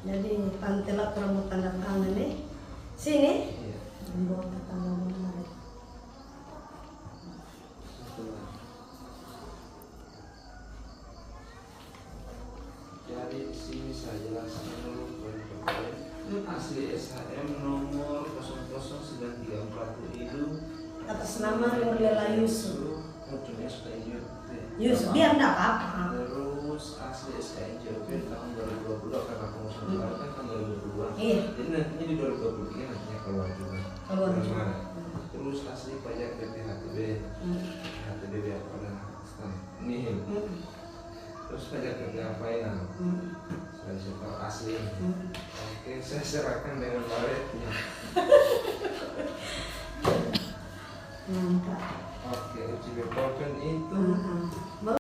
Jadi pantelak rambut tanda tangan nih. Sini. Iya. Membuat tanda menarik. Jadi di sini saya jelaskan dulu poin-poin. Asli SHM nomor 00934 itu Atas nama Nurlela Yusuf. Modelnya SKNJOB. Yusuf, biar enggak apa-apa. Terus asli SKNJOB tahun 2020 karena pengusaha baru kan tahun 2022. Iya. Jadi nantinya di 2023 nantinya keluar juga. Keluar Bulan juga. Maret. Terus asli pajak BPHTB. HTB apa dah? Nihil. Terus pajak BPH final. Saya suka asli. Oke, saya serahkan dengan baretnya. Mantap. Oke, uji BPOPEN itu Heeh.